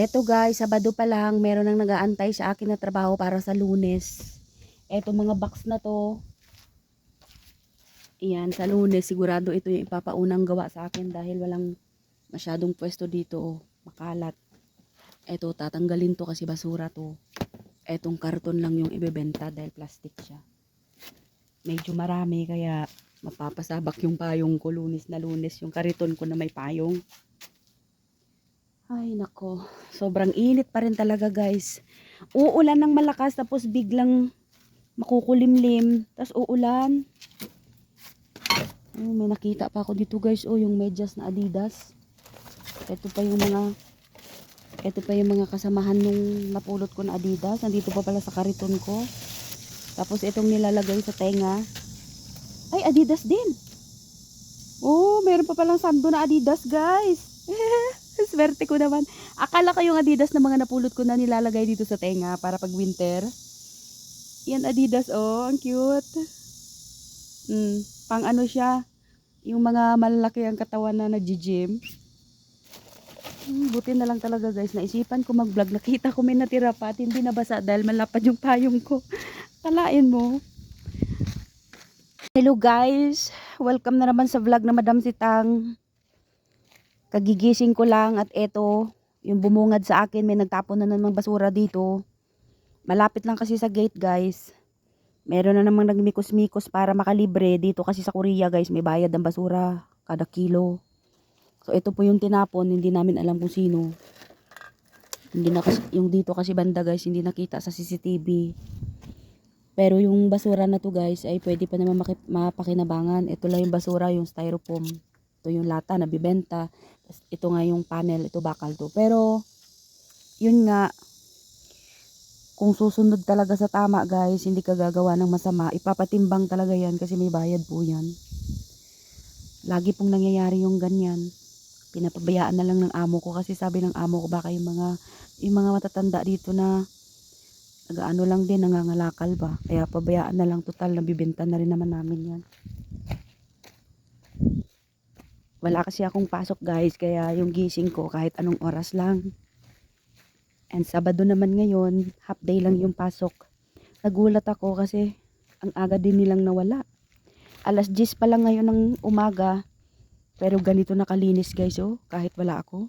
Eto guys, Sabado pa lang, meron nang nag-aantay sa akin na trabaho para sa Lunes. Eto mga box na to. Iyan, sa Lunes sigurado ito yung ipapaunang gawa sa akin dahil walang masyadong pwesto dito, oh, makalat. Eto, tatanggalin to kasi basura to. Etong karton lang yung ibebenta dahil plastic siya. Medyo marami kaya mapapasabak yung payong ko Lunes na Lunes, yung kariton ko na may payong. Ay nako, sobrang init pa rin talaga guys. Uulan ng malakas tapos biglang makukulimlim, tapos uulan. Oh, may nakita pa ako dito guys, oh yung medyas na Adidas. Ito pa yung mga kasamahan nung napulot ko na Adidas. Nandito pa pala sa kariton ko. Tapos itong nilalagay sa tenga. Ay, Adidas din. Oh, meron pa palang sando na Adidas guys. Swerte ko naman. Akala ko yung Adidas na mga napulot ko na nilalagay dito sa tenga para pag winter. Yan Adidas, oh, ang cute. Pang ano siya, yung mga malalaki ang katawan na nag-gym. Buti na lang talaga guys, naisipan ko mag-vlog. Nakita ko may natira pa at hindi nabasa dahil malapad yung payong ko. Kalain mo. Hello guys, welcome na naman sa vlog na Madam Sitang. Kagigising ko lang at eto, yung bumungad sa akin, may nagtapon na ng basura dito. Malapit lang kasi sa gate guys. Meron na namang nagmikos-mikos para makalibre. Dito kasi sa Korea guys, may bayad ng basura kada kilo. So ito po yung tinapon, hindi namin alam kung sino. Hindi na kasi, yung dito kasi banda guys, hindi nakita sa CCTV. Pero yung basura na to guys ay pwede pa naman mapakinabangan. Ito lang yung basura, yung styrofoam. Ito yung lata na bibenta. Ito nga yung panel, ito bakal to. Pero yun nga, kung susunod talaga sa tama guys, hindi ka gagawa ng masama. Ipapatimbang talaga yan kasi may bayad po yan. Lagi pong nangyayari yung ganyan. Pinapabayaan na lang ng amo ko kasi sabi ng amo ko baka yung mga matatanda dito na nagaano lang din, nangangalakal ba. Kaya pabayaan na lang, total nabibenta na rin naman namin yan. Wala kasi akong pasok guys, kaya yung gising ko kahit anong oras lang. And Sabado naman ngayon, half day lang yung pasok. Nagulat ako kasi ang aga din nilang nawala. Alas 10 pa lang ngayon ng umaga, pero ganito nakalinis guys, oh, kahit wala ako.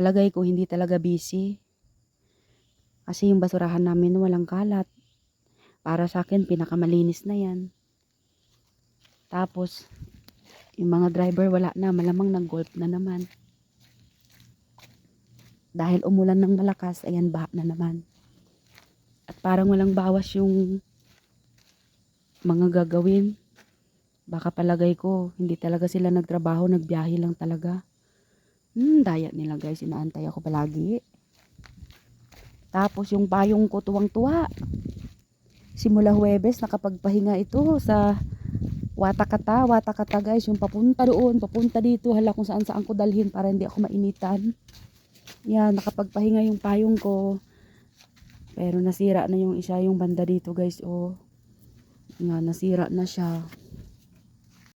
Palagay ko hindi talaga busy. Kasi yung basurahan namin walang kalat. Para sa akin, pinakamalinis na yan. Tapos, yung mga driver wala na, malamang nag-golf na naman. Dahil umulan ng malakas, ayan, baha na naman. At parang walang bawas yung mga gagawin. Baka palagay ko, hindi talaga sila nagtrabaho, nagbiyahe lang talaga. Daya nila guys, inaantay ako palagi. Tapos yung payong ko tuwang-tuwa. Simula Huwebes, nakapagpahinga ito sa Watakata guys, yung papunta doon, papunta dito, hala kung saan ko dalhin para hindi ako mainitan. Yan, nakapagpahinga yung payong ko. Pero nasira na yung isa, yung banda dito guys, oh. Nga, nasira na siya.